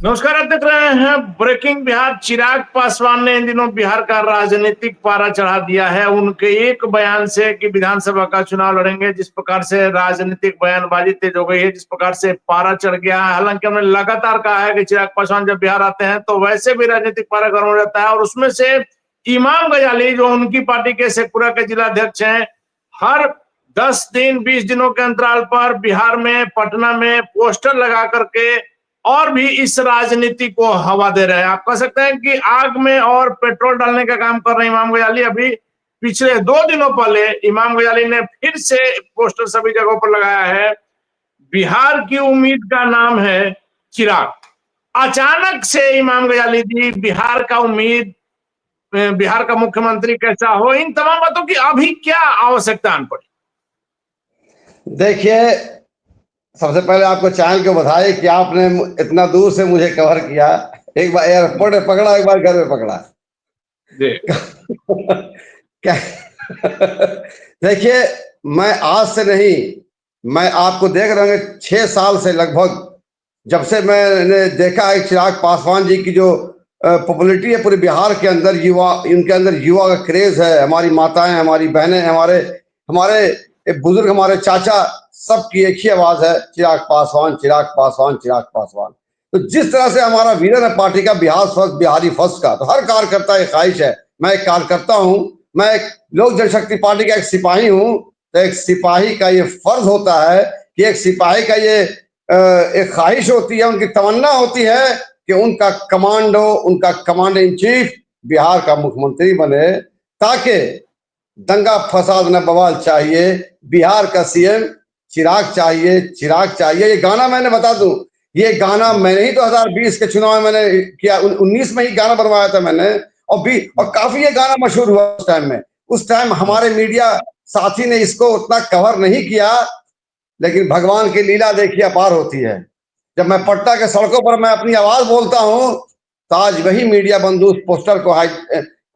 नमस्कार, आप देख रहे हैं ब्रेकिंग बिहार। चिराग पासवान ने इन दिनों बिहार का राजनीतिक पारा चढ़ा दिया है। उनके एक बयान से कि विधानसभा का चुनाव लड़ेंगे, जिस प्रकार से राजनीतिक बयानबाजी तेज हो गई है, जिस प्रकार से पारा चढ़ गया है। हालांकि हमने लगातार कहा है कि चिराग पासवान जब बिहार आते हैं तो वैसे भी राजनीतिक पारा गर्म हो जाता है। और उसमें से इमाम गजाली, जो उनकी पार्टी के शेखपुरा के जिलाध्यक्ष हैं, हर 10 दिन 20 दिनों के अंतराल पर बिहार में, पटना में पोस्टर लगा करके और भी इस राजनीति को हवा दे रहे हैं। आप कह सकते हैं कि आग में और पेट्रोल डालने का काम कर रहे हैं इमाम गजाली। अभी पिछले 2 दिनों पहले इमाम गजाली ने फिर से पोस्टर सभी जगहों पर लगाया है। बिहार की उम्मीद का नाम है चिराग। अचानक से इमाम गजाली जी बिहार का उम्मीद, बिहार का मुख्यमंत्री कैसा हो, इन तमाम बातों की अभी क्या आवश्यकता आन पड़ी? देखिए, सबसे पहले आपको चैनल को बधाई कि आपने इतना दूर से मुझे कवर किया। एक बार एयरपोर्ट में पकड़ा, एक बार घर में पकड़ा। देखिए, मैं आज से नहीं, मैं आपको देख रहा हूँ 6 साल से लगभग, जब से मैंने देखा है चिराग पासवान जी की जो पॉपुलरिटी है पूरे बिहार के अंदर, युवा, इनके अंदर युवा का क्रेज है। हमारी माताएं, हमारी बहनें, हमारे बुजुर्ग, हमारे चाचा, सबकी एक ही आवाज है, चिराग पासवान, चिराग पासवान, चिराग पासवान। तो जिस तरह से हमारा विजन है पार्टी का बिहार फर्स्ट, बिहारी फर्स्ट का, तो हर कार्यकर्ता की ख्वाहिश है। मैं एक कार्यकर्ता हूं, मैं एक लोक जनशक्ति पार्टी का एक सिपाही हूं। तो एक सिपाही का ये फर्ज होता है कि एक सिपाही का ये एक ख्वाहिश होती है, उनकी तमन्ना होती है कि उनका कमांडो, उनका कमांडर इन चीफ बिहार का मुख्यमंत्री बने, ताकि दंगा फसाद न बवाल चाहिए, बिहार का सीएम चिराग चाहिए, चिराग चाहिए। ये गाना मैंने बता दूं, ये गाना मैंने ही 2020 के चुनाव में मैंने किया, 19 में ही गाना बनवाया था मैंने, और काफी ये गाना मशहूर हुआ उस टाइम में। उस टाइम हमारे मीडिया साथी ने इसको उतना कवर नहीं किया, लेकिन भगवान की लीला देखिए अपार होती है। जब मैं पटना के सड़कों पर मैं अपनी आवाज बोलता हूं, तो आज वही मीडिया बंधु उस पोस्टर को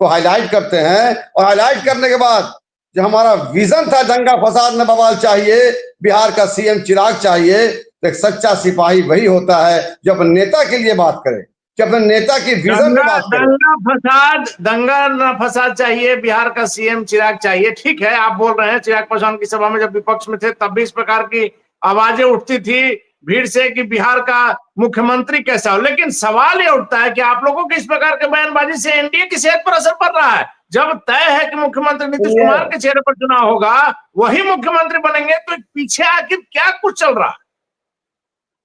हाईलाइट करते हैं, और हाईलाइट करने के बाद जो हमारा विजन था, दंगा फसाद न बवाल चाहिए, बिहार का सीएम चिराग चाहिए, तो एक सच्चा सिपाही वही होता है जो अपने नेता के लिए बात करे, जो अपने नेता की विजन में बात करे। दंगा न फसाद चाहिए, बिहार का सीएम चिराग चाहिए। ठीक है, आप बोल रहे हैं। चिराग पासवान की सभा में जब विपक्ष में थे तब भी इस प्रकार की आवाजें उठती थी भीड़ से कि बिहार का मुख्यमंत्री कैसा हो। लेकिन सवाल ये उठता है कि आप लोगों की इस प्रकार के बयानबाजी से एनडीए की सेहत पर असर पड़ रहा है। जब तय है कि मुख्यमंत्री नीतीश कुमार के चेहरे पर चुनाव होगा, वही मुख्यमंत्री बनेंगे, तो पीछे आखिर क्या कुछ चल रहा है?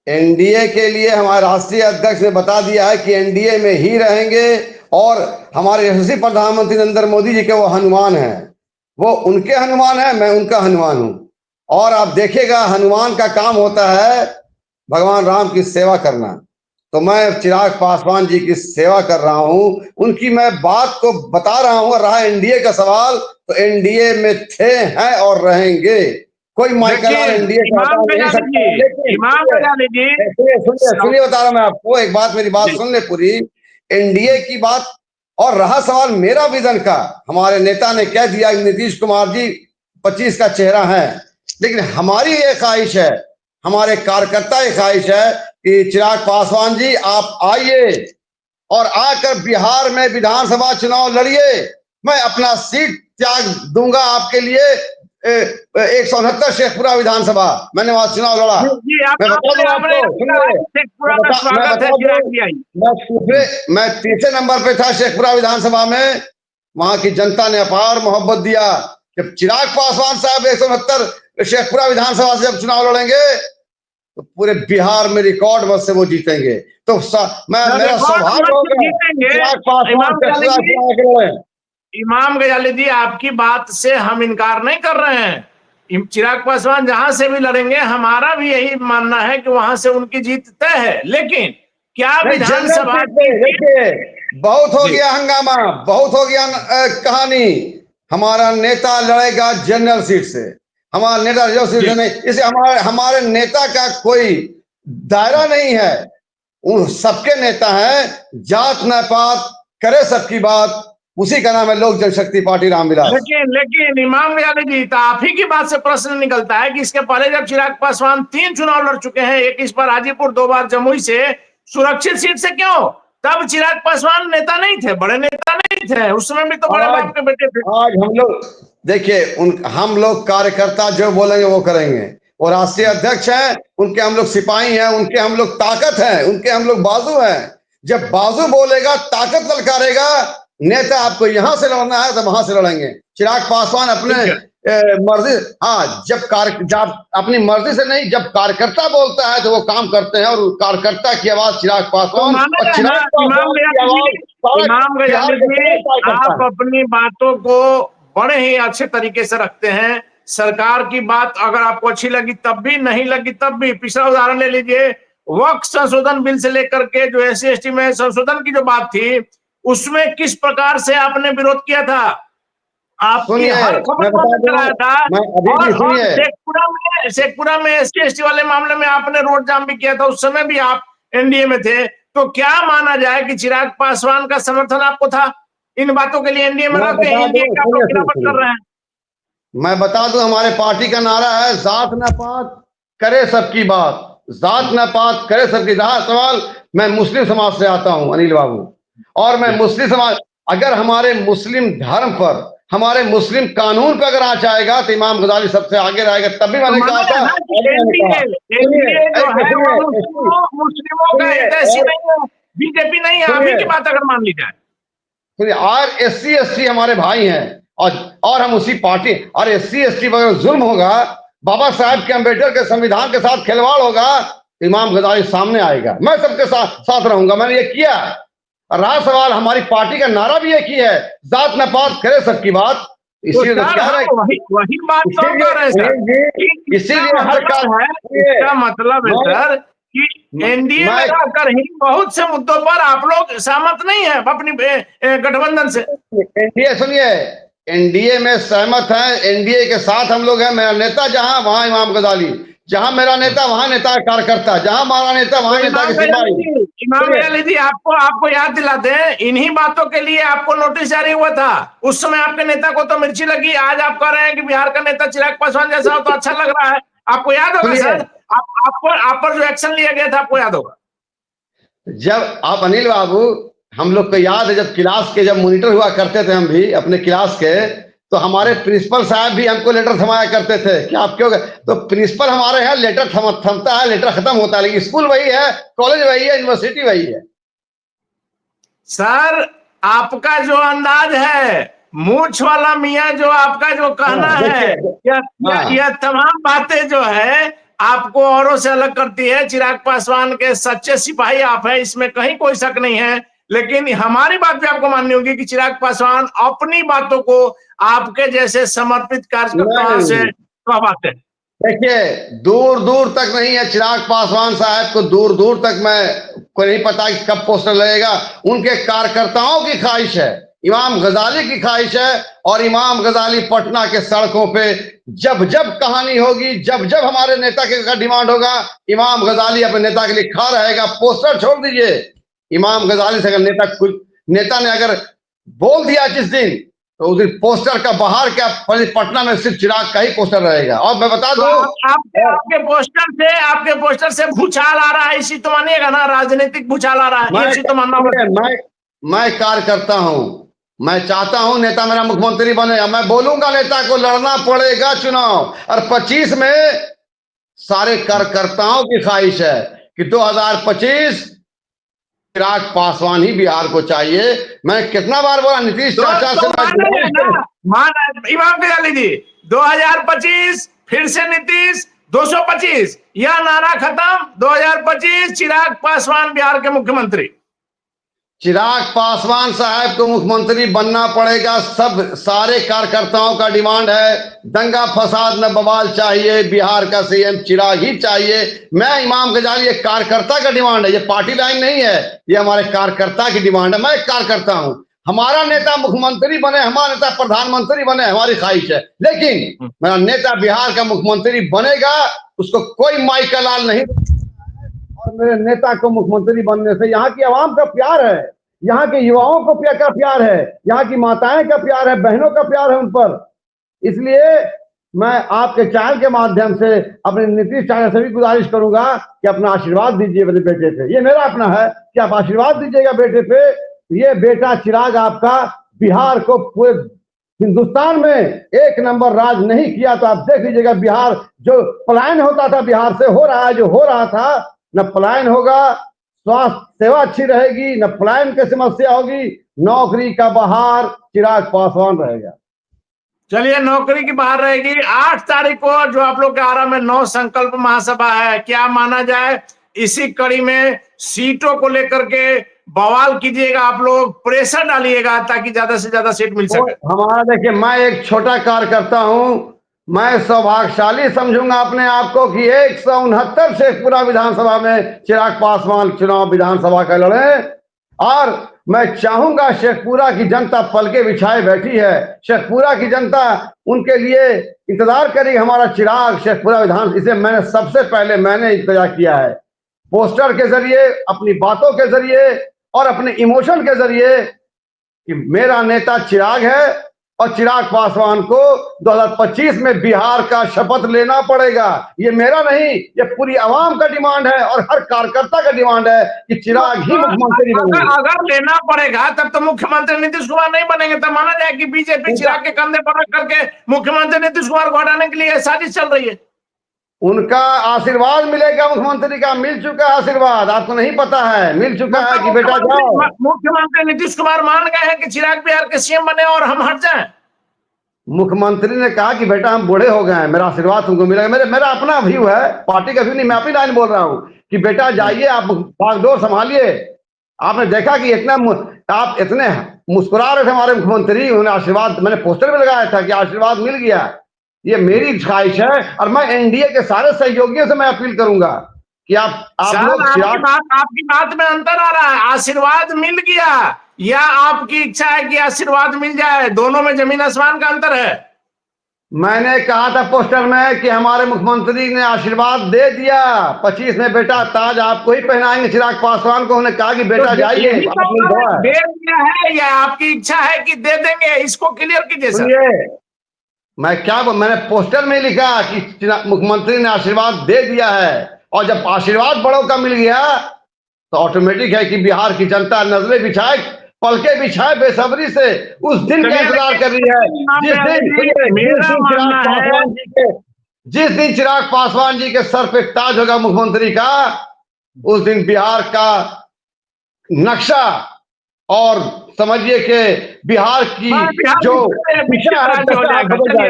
एनडीए के लिए हमारे राष्ट्रीय अध्यक्ष ने बता दिया है कि एनडीए में ही रहेंगे, और हमारे यशस्वी प्रधानमंत्री नरेंद्र मोदी जी के वो हनुमान हैं, वो उनके हनुमान है, मैं उनका हनुमान हूं। और आप देखिएगा, हनुमान का काम होता है भगवान राम की सेवा करना। तो मैं चिराग पासवान जी की सेवा कर रहा हूं, उनकी मैं बात को बता रहा हूं। रहा एनडीए का सवाल, तो एनडीए में थे, हैं और रहेंगे। कोई माइकल और एनडीए का नहीं सकता। सुनिए, बता रहा हूं मैं आपको, एक बात, मेरी बात सुन ले पूरी। एनडीए की बात, और रहा सवाल मेरा विजन का, हमारे नेता ने कह दिया कि नीतीश कुमार जी 25 का चेहरा है, लेकिन हमारी ये ख्वाहिश है, हमारे कार्यकर्ता की ख्वाहिश है कि चिराग पासवान जी आप आइए और आकर बिहार में विधानसभा चुनाव लड़िए। मैं अपना सीट त्याग दूंगा आपके लिए। 169 शेखपुरा विधानसभा, मैंने वहां चुनाव लड़ा। मैं तीसरे नंबर पे था शेखपुरा विधानसभा में। वहां की जनता ने अपार मोहब्बत दिया। जब चिराग पासवान साहब 169 शेखपुरा विधानसभा से जब चुनाव लड़ेंगे, तो पूरे बिहार में रिकॉर्ड बस से वो जीतेंगे। तो मेरा सौभाग्य होगा। इमाम गजाली जी, आपकी बात से हम इनकार नहीं कर रहे हैं। चिराग पासवान जहां से भी लड़ेंगे, हमारा भी यही मानना है कि वहां से उनकी जीत तय है। लेकिन क्या विधानसभा, बहुत हो गया हंगामा, बहुत हो गया कहानी। हमारा नेता लड़ेगा जनरल सीट से, हमारा नेता जनरल सीट से नहीं। इसे हमारे नेता का कोई दायरा नहीं है, उन सबके नेता हैं, जात न पात करे सबकी बात, उसी का नाम है लोक जनशक्ति पार्टी रामविलास। लेकिन इमाम गजाली जी, तो आप ही की बात से प्रश्न निकलता है कि इसके पहले जब चिराग पासवान 3 चुनाव लड़ चुके हैं, एक इस बार हाजीपुर, 2 बार जमुई से, सुरक्षित सीट से क्यों? तब चिराग पासवान नेता नहीं थे, बड़े नेता नहीं थे, उस समय भी तो बड़े बाप के बेटे थे। आज हम लोग देखिए, हम लोग कार्यकर्ता जो बोलेंगे वो करेंगे, और राष्ट्रीय अध्यक्ष हैं, उनके हम लोग सिपाही हैं, उनके हम लोग ताकत हैं, उनके हम लोग बाजू हैं। जब बाजू बोलेगा, ताकत ललकारेगा, नेता आपको यहां से लड़ना है तो वहां से लड़ेंगे। चिराग पासवान अपने मर्जी, हाँ, जब अपनी मर्जी से नहीं, जब कार्यकर्ता बोलता है तो वो काम करते हैं, और कार्यकर्ता की आवाज चिराग पासवान, और चिराग पासवान की आवाज। इमाम गजाली जी, आप अपनी बातों को बड़े ही अच्छे तरीके से रखते हैं। सरकार की बात अगर आपको अच्छी लगी तब भी, नहीं लगी तब भी। पिछला उदाहरण ले लीजिए, वक्फ संशोधन बिल से लेकर के जो SC/ST में संशोधन की जो बात थी, उसमें किस प्रकार से आपने विरोध किया था। आपकी हर खबर को कराया था, और शेखपुरा में SC/ST वाले मामले में आपने रोड जाम भी किया था, उस समय भी आप NDA में थे। तो क्या माना जाए कि चिराग पासवान का समर्थन आपको था इन बातों के लिए? NDA में रहते हैं, NDA का आप गिरावट कर रहे हैं। मैं बता दूं, हमारे पार्टी का नारा है, जात न पात करे सबकी बात, जात न पात करे सबकी। जहां सवाल, मैं मुस्लिम समाज से आता हूं अनिल बाबू, और मैं मुस्लिम समाज, अगर हमारे मुस्लिम धर्म पर, हमारे मुस्लिम कानून पर अगर आंच आएगा तो इमाम गजाली सबसे आगे रहेगा। तभी मैंने कहा था बीजेपी नहीं है, अभी की बात अगर मान ली जाए। और SC/ST हमारे भाई हैं, और हम उसी पार्टी, और SC/ST पर जुल्म होगा, बाबा साहब के अम्बेडकर के संविधान के साथ खिलवाड़ होगा, इमाम गजाली सामने आएगा। मैं सबके साथ रहूंगा, मैंने ये किया। रहा सवाल, हमारी पार्टी का नारा भी एक ही है, जात न पात करे सबकी बात। इसीलिए वही बात इसीलिए हर इसका मतलब है सर कि NDA में रहकर ही बहुत से मुद्दों पर आप लोग सहमत नहीं है अपनी गठबंधन से। NDA सुनिए, NDA में सहमत है, NDA के साथ हम लोग हैं। मेरा नेता जहां, वहां इमाम गजाली, जहां मेरा नेता वहां नेता कार्यकर्ता, जहां हमारा नेता वहां नेता के सिपाही। इमाम गजाली जी, आपको याद दिला दें, इन्हीं बातों के लिए आपको नोटिस जारी हुआ था। उस समय आपके नेता को तो मिर्ची लगी, आज आप कह रहे हैं कि बिहार का नेता चिराग पासवान जैसा हो तो अच्छा लग रहा है। आपको याद होगा सर, आप पर जो एक्शन लिया गया था, आपको याद होगा। जब आप अनिल बाबू, हम लोग को याद है, जब क्लास के, जब मॉनिटर हुआ करते थे हम भी अपने क्लास के, तो हमारे प्रिंसिपल साहब भी हमको लेटर थमाया करते थे कि आप क्यों, तो प्रिंसिपल हमारे यहाँ लेटर थमता है, लेटर खत्म होता है, लेकिन स्कूल वही है, कॉलेज वही है, यूनिवर्सिटी वही है। सर, आपका जो अंदाज है, मूछ वाला मियाँ जो आपका जो कहना है, यह तमाम बातें जो है आपको औरों से अलग करती है। चिराग पासवान के सच्चे सिपाही आप हैं, इसमें कहीं कोई शक नहीं है। लेकिन हमारी बात भी आपको माननी होगी कि चिराग पासवान अपनी बातों को आपके जैसे समर्पित कार्यकर्ताओं से कहवाते हैं। देखिए, दूर दूर तक नहीं है, चिराग पासवान साहब को दूर दूर तक मैं को नहीं पता कि कब पोस्टर लगेगा। उनके कार्यकर्ताओं की ख्वाहिश है, इमाम गजाली की ख्वाहिश है, और इमाम गजाली पटना के सड़कों पे जब जब कहानी होगी, जब जब हमारे नेता का डिमांड होगा, इमाम गजाली अपने नेता के लिए खड़ा रहेगा। पोस्टर छोड़ दीजिए, इमाम गजाली से अगर नेता ने अगर बोल दिया जिस दिन, तो उस दिन पोस्टर का बाहर क्या, पटना में सिर्फ चिराग का ही पोस्टर रहेगा। और मैं बता दूं, आपके पोस्टर से भूचाल आ रहा है, इसी तो मानिएगा ना, राजनीतिक भूचाल आ रहा है, इसी तो मानना। मैं कार्यकर्ता हूं, मैं चाहता हूं नेता मेरा मुख्यमंत्री बने। मैं बोलूंगा नेता को लड़ना पड़ेगा चुनाव, और 25 में सारे कार्यकर्ताओं की ख्वाहिश है कि 2025 चिराग पासवान ही बिहार को चाहिए। मैं कितना बार बोला, नीतीश चाचा से इमाम गजाली जी, 2025 फिर से नीतीश, 225 यह नारा खत्म, 2025 चिराग पासवान बिहार के मुख्यमंत्री। चिराग पासवान साहब को मुख्यमंत्री बनना पड़ेगा। सब सारे कार्यकर्ताओं का डिमांड है, दंगा फसाद न बवाल चाहिए, बिहार का CM चिराग ही चाहिए। मैं इमाम गजाली, एक कार्यकर्ता का डिमांड है, ये पार्टी लाइन नहीं है, ये हमारे कार्यकर्ता की डिमांड है। मैं एक कार्यकर्ता हूं, हमारा नेता मुख्यमंत्री बने, हमारा नेता प्रधानमंत्री बने, हमारी ख्वाहिश है। लेकिन मेरा नेता बिहार का मुख्यमंत्री बनेगा, उसको कोई माई का लाल नहीं, और मेरे नेता को मुख्यमंत्री बनने से यहाँ की आवाम का प्यार है, यहाँ के युवाओं को का प्यार है, यहाँ की माताएं का प्यार है, बहनों का प्यार है उन पर। इसलिए मैं आपके चैनल के माध्यम से अपने नीतीश चैनल से भी गुजारिश करूंगा कि अपना आशीर्वाद दीजिए मेरे बेटे पे। ये मेरा अपना है कि आप आशीर्वाद दीजिएगा बेटे पे। ये बेटा चिराग आपका बिहार को पूरे हिंदुस्तान में एक नंबर राज नहीं किया तो आप देख लीजिएगा, बिहार जो पलायन होता था बिहार से हो रहा है, जो हो रहा था, न पलायन होगा, स्वास्थ्य सेवा अच्छी रहेगी, न पलायन की समस्या होगी, नौकरी का बहार चिराग पासवान रहेगा। चलिए, नौकरी की बाहर रहेगी। 8 तारीख को जो आप लोग के आरा में 9 संकल्प महासभा है, क्या माना जाए इसी कड़ी में सीटों को लेकर के बवाल कीजिएगा, आप लोग प्रेशर डालिएगा ताकि ज्यादा से ज्यादा सीट मिल सके। हमारा देखिए, मैं एक छोटा कार्यकर्ता हूं, मैं सौभाग्यशाली समझूंगा अपने आप को कि 169 से पूरा विधानसभा में चिराग पासवान चुनाव विधानसभा का लड़े। और मैं चाहूंगा शेखपुरा की जनता पलके बिछाए बैठी है, शेखपुरा की जनता उनके लिए इंतजार करेगी, हमारा चिराग शेखपुरा विधान। इसे मैंने सबसे पहले इंतजार किया है, पोस्टर के जरिए, अपनी बातों के जरिए और अपने इमोशन के जरिए कि मेरा नेता चिराग है और चिराग पासवान को 2025 में बिहार का शपथ लेना पड़ेगा। ये मेरा नहीं, ये पूरी आवाम का डिमांड है और हर कार्यकर्ता का डिमांड है कि चिराग ही मुख्यमंत्री बने। अगर लेना पड़ेगा तब तो मुख्यमंत्री नीतीश कुमार नहीं बनेंगे, तब माना जाए कि बीजेपी चिराग के कंधे पर रख करके मुख्यमंत्री नीतीश कुमार को हटाने के लिए साजिश चल रही है। उनका आशीर्वाद मिलेगा, मुख्यमंत्री का मिल चुका है आशीर्वाद, आपको नहीं पता है, मिल चुका है कि बेटा जाओ। मुख्यमंत्री नीतीश कुमार मान गए हैं कि चिराग बिहार के सीएम बने और हम हट जाएं। मुख्यमंत्री ने कहा कि बेटा हम बूढ़े हो गए हैं, मेरा आशीर्वाद तुमको मिलेगा। मेरा अपना व्यू है, पार्टी का व्यू नहीं, मैं अपनी लाइन बोल रहा हूँ कि बेटा जाइए, आप बागडोर संभालिए। आपने देखा कि आप इतने मुस्कुरा रहे थे हमारे मुख्यमंत्री, उन्हें आशीर्वाद, मैंने पोस्टर में लगाया था कि आशीर्वाद मिल गया। ये मेरी ख्वाहिश है और मैं एनडीए के सारे सहयोगियों से मैं अपील करूंगा कि आप लोग आपकी बात में अंतर आ रहा है। आशीर्वाद मिल गया या आपकी इच्छा है कि आशीर्वाद मिल जाए, दोनों में जमीन आसमान का अंतर है। मैंने कहा था पोस्टर में कि हमारे मुख्यमंत्री ने आशीर्वाद दे दिया, 25 में बेटा ताज आपको ही पहनाएंगे चिराग पासवान को। उन्होंने कहा कि बेटा जाइए। दे दिया है या आपकी इच्छा है कि दे देंगे, इसको क्लियर कीजिए सर। मैंने पोस्टर में लिखा कि मुख्यमंत्री ने आशीर्वाद दे दिया है, और जब आशीर्वाद बड़ों का मिल गया तो ऑटोमेटिक है कि बिहार की जनता नजरें बिछाए, पलके बिछाए बेसब्री से उस दिन का इंतजार कर रही है जिस दिन चिराग पासवान जी के सर पे ताज होगा मुख्यमंत्री का। उस दिन बिहार का नक्शा और समझिए कि बिहार की जो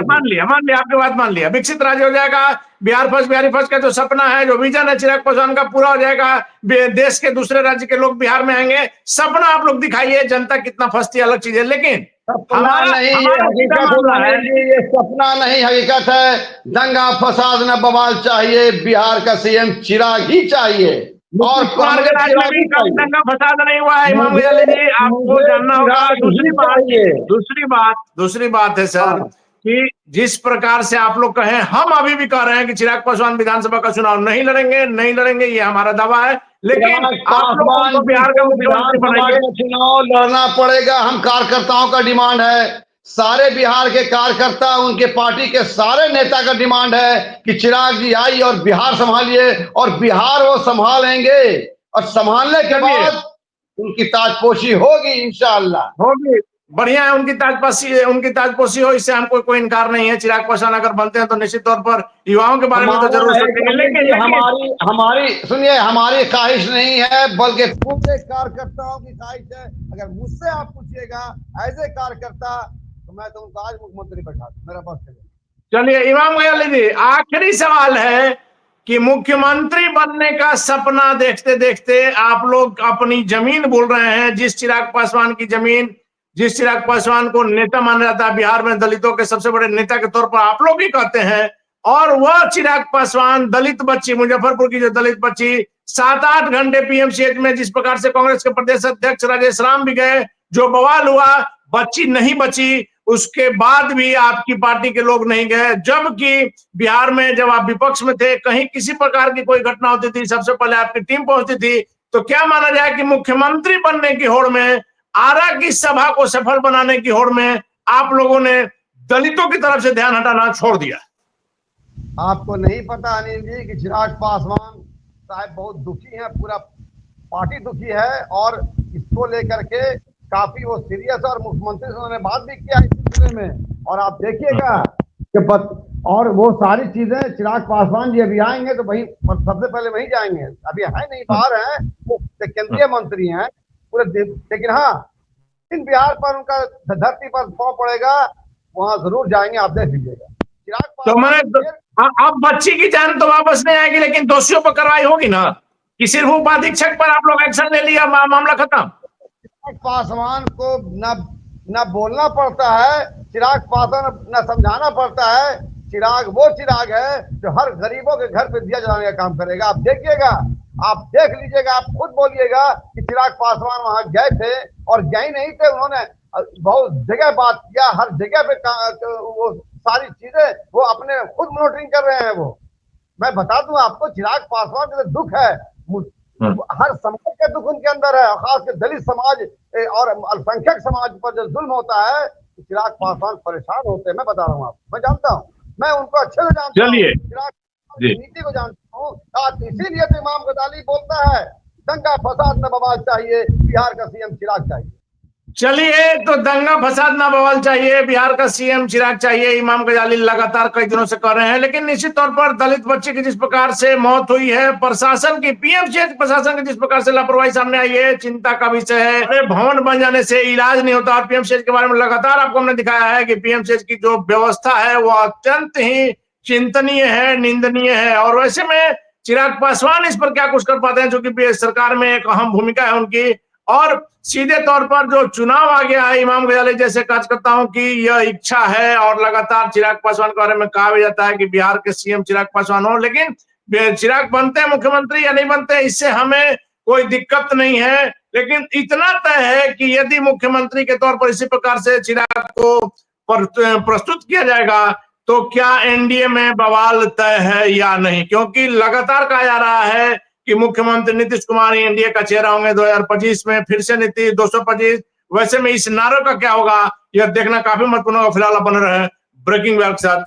मान लिया आपकी बात, मान लिया विकसित राज्य हो जाएगा, बिहार फर्स्ट, बिहारी फर्स्ट का जो सपना है, जो विजन है चिराग पासवान का, पूरा हो जाएगा। देश के दूसरे राज्य के लोग बिहार में आएंगे। सपना आप लोग दिखाइए, जनता कितना फंसती है अलग चीज है, लेकिन सपना नहीं, ये सपना नहीं, हकीकत है। दंगा फसाद न बवाल चाहिए, बिहार का सीएम चिराग ही चाहिए। और दंगा फसाद नहीं हुआ है इमाम गजाली जी, आपको जानना होगा। दूसरी बात है सर कि जिस प्रकार से आप लोग कहें, हम अभी भी कह रहे हैं कि चिराग पासवान विधानसभा का चुनाव नहीं लड़ेंगे, ये हमारा दावा है। लेकिन आप लोगों को बिहार का मुख्यमंत्री बनाएंगे, चुनाव लड़ना पड़ेगा। हम कार्यकर्ताओं का डिमांड है, सारे बिहार के कार्यकर्ता, उनके पार्टी के सारे नेता का डिमांड है कि चिराग जी आइए और बिहार संभालिए, और बिहार वो संभालेंगे, और संभालने के बाद उनकी ताजपोशी होगी, इंशाअल्लाह होगी। बढ़िया है, उनकी ताजपोशी हो, इससे हमको कोई इनकार नहीं है। चिराग पासवान अगर बनते हैं तो निश्चित तौर पर युवाओं के बारे में तो जरूर सोचेंगे, लेकिन हमारी ख्वाहिश नहीं है, बल्कि पूरे कार्यकर्ताओं की ख्वाहिश है। अगर मुझसे आप पूछिएगा एज ए कार्यकर्ता तो मैं तो आज मुख्यमंत्री बैठा मेरा बस। चलिए इमाम गजाली जी, आखिरी सवाल है कि मुख्यमंत्री बनने का सपना देखते देखते आप लोग अपनी जमीन भूल रहे हैं। जिस चिराग पासवान की जमीन, जिस चिराग पासवान को नेता माना जाता है, बिहार में दलितों के सबसे बड़े नेता के तौर पर आप लोग ही कहते हैं, और वह चिराग पासवान दलित बच्ची, मुजफ्फरपुर की जो दलित बच्ची 7-8 घंटे पीएमसीएच में, जिस प्रकार से कांग्रेस के प्रदेश अध्यक्ष राजेश राम भी गए, जो बवाल हुआ, बच्ची नहीं बची, उसके बाद भी आपकी पार्टी के लोग नहीं गए। जबकि बिहार में जब आप विपक्ष में थे, कहीं किसी प्रकार की कोई घटना होती थी, सबसे पहले आपकी टीम पहुंचती थी। तो क्या माना जाए कि मुख्यमंत्री बनने की होड़ में, आरा की सभा को सफल बनाने की होड़ में आप लोगों ने दलितों की तरफ से ध्यान हटाना छोड़ दिया? आपको नहीं पता अनिल जी कि चिराग पासवान साहब बहुत दुखी हैं, पूरा पार्टी दुखी है और इसको लेकर के काफी वो सीरियस, और मुख्यमंत्री से उन्होंने बात भी किया इस सिलसिले में। और आप देखिएगा कि और वो सारी चीजें चिराग पासवान जी अभी आएंगे तो वही सबसे पहले वही जाएंगे, अभी है नहीं, बाहर हैं, वो केंद्रीय मंत्री हैं पूरे। लेकिन हाँ, इन बिहार पर उनका धरती पर पांव पड़ेगा, वहां जरूर जाएंगे, आप देख लीजिएगा। चिराग तो मैंने पासवान अब बच्ची की जान तो वापस नहीं आएगी, लेकिन दोषियों पर कार्रवाई होगी ना, कि सिर्फ उपाधीक्षक पर आप लोग एक्शन ले लिया, मामला खत्म। चिराग पासवान को न बोलना पड़ता है, चिराग पासवान न समझाना पड़ता है। चिराग वो चिराग है जो हर गरीबों के घर पे दिया जलाने का काम करेगा। आप देखिएगा, आप देख लीजिएगा, आप खुद बोलिएगा कि चिराग पासवान वहां गए थे, और गए नहीं थे, उन्होंने बहुत जगह बात किया, हर जगह पे वो सारी चीजें वो अपने खुद मॉनिटरिंग कर रहे हैं। वो मैं बता दूं आपको, चिराग पासवान का दुख है, हर समाज के दुख उनके अंदर है, खासकर दलित समाज और अल्पसंख्यक समाज पर जो जुल्म होता है, चिराग पासवान परेशान होते हैं। मैं बता रहा हूँ आपको, मैं जानता हूँ, मैं उनको अच्छे से जानता हूँ, चिराग की नीति को जानता हूँ। इसीलिए तो इमाम गजाली बोलता है, दंगा फसाद न बवाल चाहिए, बिहार का सीएम चिराग चाहिए। चलिए, तो दंगा फसाद ना बवाल चाहिए, बिहार का सीएम चिराग चाहिए, इमाम गजाली लगातार कई दिनों से कर रहे हैं। लेकिन निश्चित तौर पर दलित बच्चे की जिस प्रकार से मौत हुई है, प्रशासन की, पीएमसीएच प्रशासन की जिस प्रकार से लापरवाही सामने आई है, चिंता का विषय है। अरे भवन बन जाने से इलाज नहीं होता, और पीएमसीएच के बारे में लगातार आपको हमने दिखाया है कि पीएमसीएच की जो व्यवस्था है वो अत्यंत ही चिंतनीय है, निंदनीय है। और वैसे में चिराग पासवान इस पर क्या कुछ कर पाते हैं, जो कि सरकार में एक अहम भूमिका है उनकी। और सीधे तौर पर जो चुनाव आ गया है, इमाम गजाली जैसे कार्यकर्ताओं की यह इच्छा है, और लगातार चिराग पासवान के बारे में कहा भी जाता है कि बिहार के सीएम चिराग पासवान हो। लेकिन चिराग बनते हैं मुख्यमंत्री या नहीं बनते, इससे हमें कोई दिक्कत नहीं है। लेकिन इतना तय है कि यदि मुख्यमंत्री के तौर पर इसी प्रकार से चिराग को प्रस्तुत किया जाएगा, तो क्या एनडीए में बवाल तय है या नहीं। क्योंकि लगातार कहा जा रहा है कि मुख्यमंत्री नीतीश कुमार ही एनडीए का चेहरा होंगे 2025 में, फिर से नीतीश 225। वैसे में इस नारे का क्या होगा, यह देखना काफी महत्वपूर्ण होगा। फिलहाल बने रहे ब्रेकिंग के साथ।